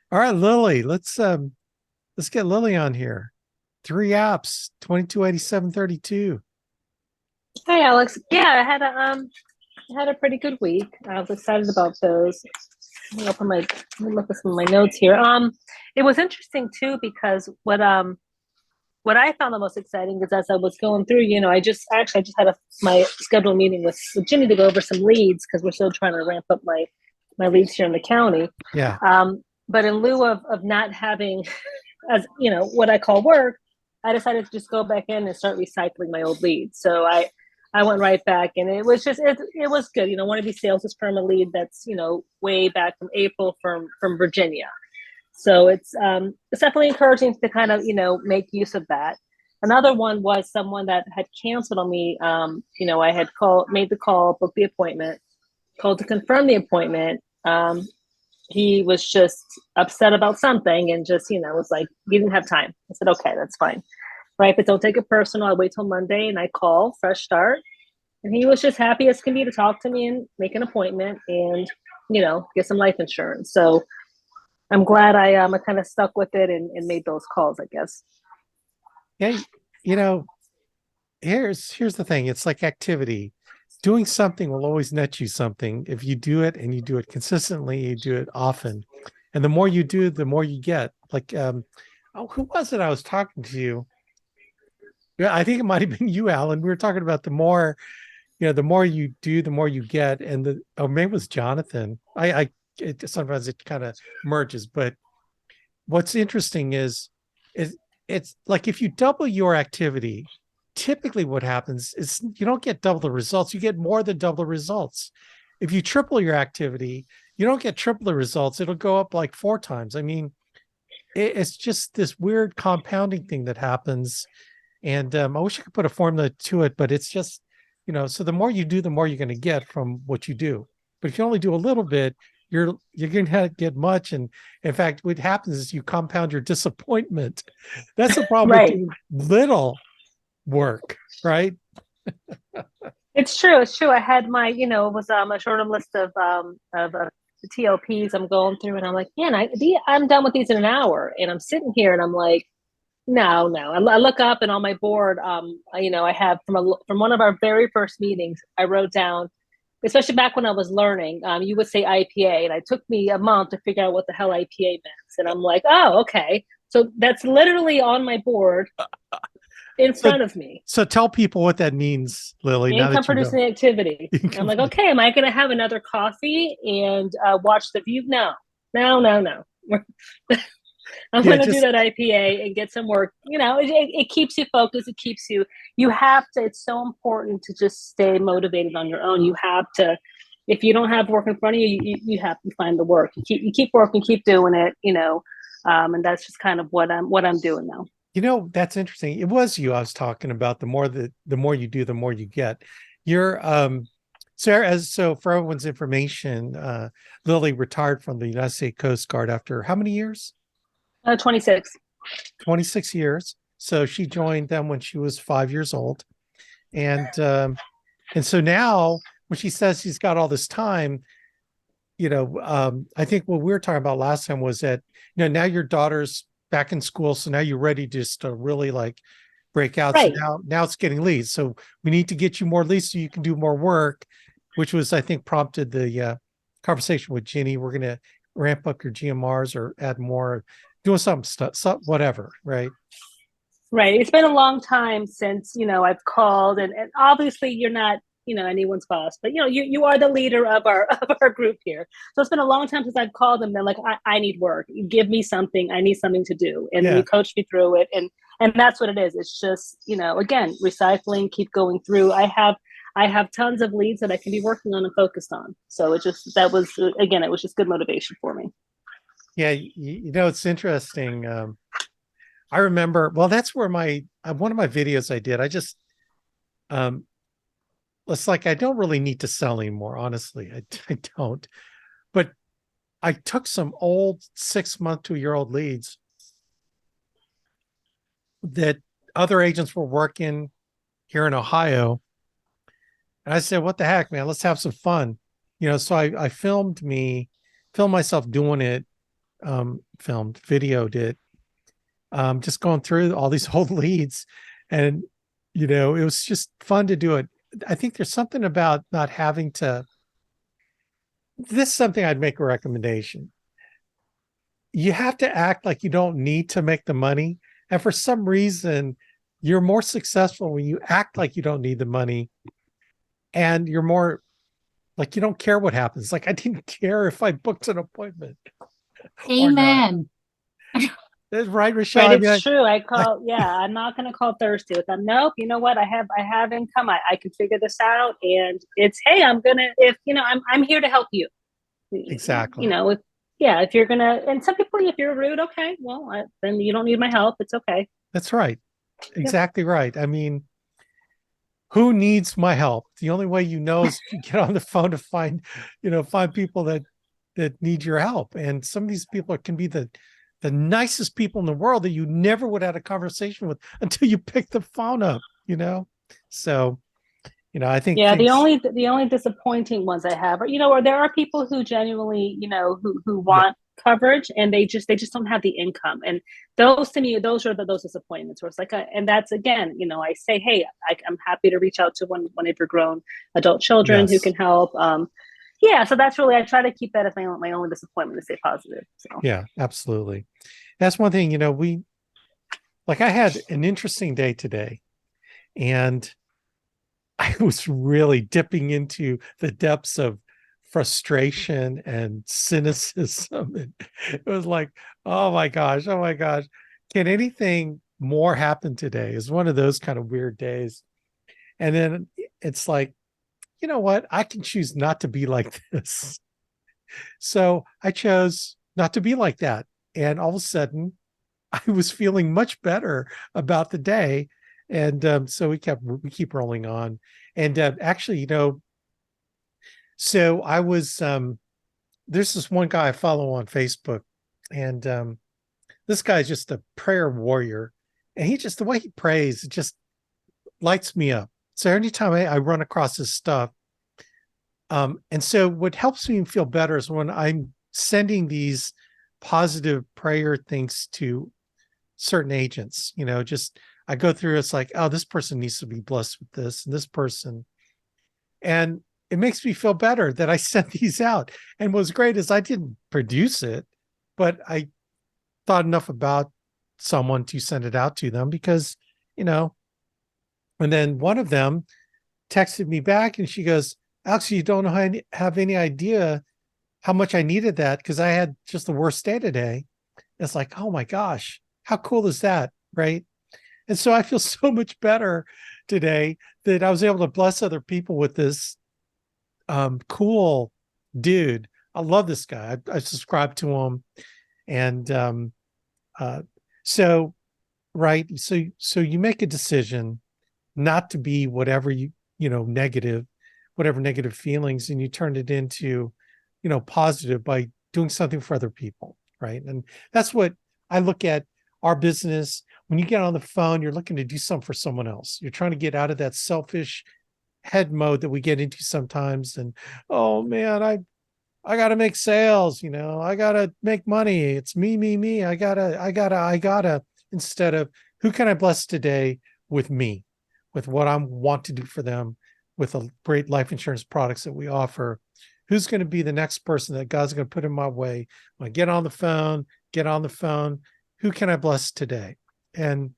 All right, Lily, let's get Lily on here. Three apps, 228732. Hi, Alex. Yeah, I had a pretty good week. I was excited about those. Let me look at some of my notes here. It was interesting too because what I found the most exciting is as I was going through, I just had my scheduled meeting with Ginny to go over some leads because we're still trying to ramp up my leads here in the county. Yeah. But in lieu of not having as what I call work, I decided to just go back in and start recycling my old leads. So I went right back, and it was good. One of these sales is from a lead that's way back from April from Virginia. So it's definitely encouraging to kind of make use of that. Another one was someone that had canceled on me. I had made the call, booked the appointment, called to confirm the appointment. He was just upset about something and just was like he didn't have time. I said, okay, that's fine, right? But don't take it personal. I wait till Monday and I call, fresh start. And he was just happy as can be to talk to me and make an appointment and get some life insurance. So I'm glad I kind of stuck with it and made those calls, I guess. Yeah. You know, here's the thing. It's like activity. Doing something will always net you something if you do it and you do it consistently, you do it often. And the more you do, the more you get. Like oh, who was it I was talking to you? Yeah, I think it might have been you, Alan. We were talking about the more you do, the more you get. And maybe it was Jonathan. Sometimes it kind of merges, but what's interesting is it's like if you double your activity, typically what happens is you don't get double the results, you get more than double the results. If you triple your activity, you don't get triple the results, it'll go up like four times. I mean, it's just this weird compounding thing that happens. And I wish I could put a formula to it, but it's just, so the more you do, the more you're going to get from what you do. But if you only do a little bit, you're going to get much. And in fact, what happens is you compound your disappointment. That's the problem with Right. doing little work, right? It's true. It's true. I had it was a short list of TLPs I'm going through, and I'm like, man, I'm done with these in an hour, and I'm sitting here, and I'm like, no, no. I look up, and on my board, I have from one of our very first meetings, I wrote down, especially back when I was learning, you would say IPA, and it took me a month to figure out what the hell IPA meant, and I'm like, oh, okay. So that's literally on my board in So front of me. so tell people what that means, Lily, now Income that you know. producing activity. And I'm Income. like, okay, am I going to have another coffee and watch the view? No, no, no, no. I'm Yeah, going to do just that IPA and get some work. It keeps you focused. It keeps you, you have to, it's so important to just stay motivated on your own. You have to, if you don't have work in front of you, you have to find the work. You keep working, keep doing it, and that's just kind of what I'm doing now. that's interesting. It was you I was talking about. The more you do, the more you get. You're Sarah, so for everyone's information, Lily retired from the United States Coast Guard after how many years? 26. 26 years. So she joined them when she was 5 years old. And so now when she says she's got all this time, I think what we were talking about last time was that, now your daughter's back in school. So now you're ready just to really like break out. So Right. now it's getting leads. So we need to get you more leads so you can do more work, which was, I think, prompted the conversation with Ginny. We're going to ramp up your GMRs or add more, doing some stuff, whatever. Right. Right. It's been a long time since, I've called and obviously you're not, anyone's boss, but you are the leader of our of our group here. So it's been a long time since I've called them. They're like, I need work. You give me something. I need something to do. And then Yeah. you coach me through it. And that's what it is. It's just, again, recycling, keep going through. I have tons of leads that I can be working on and focused on. So it was just good motivation for me. Yeah. It's interesting. I remember, well, that's where one of my videos I did, I just, um, it's like, I don't really need to sell anymore. Honestly, I don't, but I took some old 6 month to a year old leads that other agents were working here in Ohio. And I said, what the heck, man, let's have some fun. So I filmed myself doing it. videoed it, just going through all these old leads. And, it was just fun to do it. I think there's something about not having to, this is something I'd make a recommendation. You have to act like you don't need to make the money. And for some reason, you're more successful when you act like you don't need the money, and you're more like you don't care what happens. Like I didn't care if I booked an appointment or not. Amen. That's right, Rochelle. Right, I mean, it's true. I Yeah, I'm not gonna call thirsty with them. Nope, you know what? I have income. I can figure this out. And it's, hey, I'm gonna, if I'm here to help you. exactly. If, yeah, if you're gonna, and some people, if you're rude, okay, well, then you don't need my help. It's okay. That's right. Yep. Exactly right. I mean, who needs my help? The only way is if you get on the phone to find people that need your help. And some of these people can be the nicest people in the world that you never would have had a conversation with until you pick the phone up. So, I think Yeah, things, the only disappointing ones I have are, or there are people who genuinely, who yeah, want coverage, and they just don't have the income. And those, to me, those are those disappointments where it's like, and that's, again, I say, hey, I'm happy to reach out to one of your grown adult children who yes, can help. Yeah, so that's really, I try to keep that as my only disappointment, to stay positive. So yeah, absolutely. That's one thing, I had an interesting day today, and I was really dipping into the depths of frustration and cynicism. And it was like, oh my gosh, can anything more happen today? It's one of those kind of weird days. And then it's like, you know what? I can choose not to be like this. So I chose not to be like that. And all of a sudden, I was feeling much better about the day. And so we keep rolling on. And actually, so I was there's this one guy I follow on Facebook, and this guy's just a prayer warrior, and the way he prays, it just lights me up. So anytime I run across his stuff, and so what helps me feel better is when I'm sending these positive prayer things to certain agents, just I go through, it's like, oh, this person needs to be blessed with this, and this person. And it makes me feel better that I sent these out. And what's great is I didn't produce it, but I thought enough about someone to send it out to them because, you know, and then one of them texted me back and she goes, Alex, you don't have any idea how much I needed that because I had just the worst day today. It's like, oh my gosh, how cool is that? Right. And so I feel so much better today that I was able to bless other people with this cool dude. I love this guy. I subscribe to him. And uh, so, right. So you make a decision not to be whatever negative, whatever negative feelings, and you turn it into, positive by doing something for other people. Right. And that's what I look at our business. When you get on the phone, you're looking to do something for someone else. You're trying to get out of that selfish head mode that we get into sometimes. And, oh man, I got to make sales, I got to make money. It's me. I gotta, instead of who can I bless today with me, with what I want to do for them, with the great life insurance products that we offer. Who's going to be the next person that God's going to put in my way? When I get on the phone, who can I bless today? And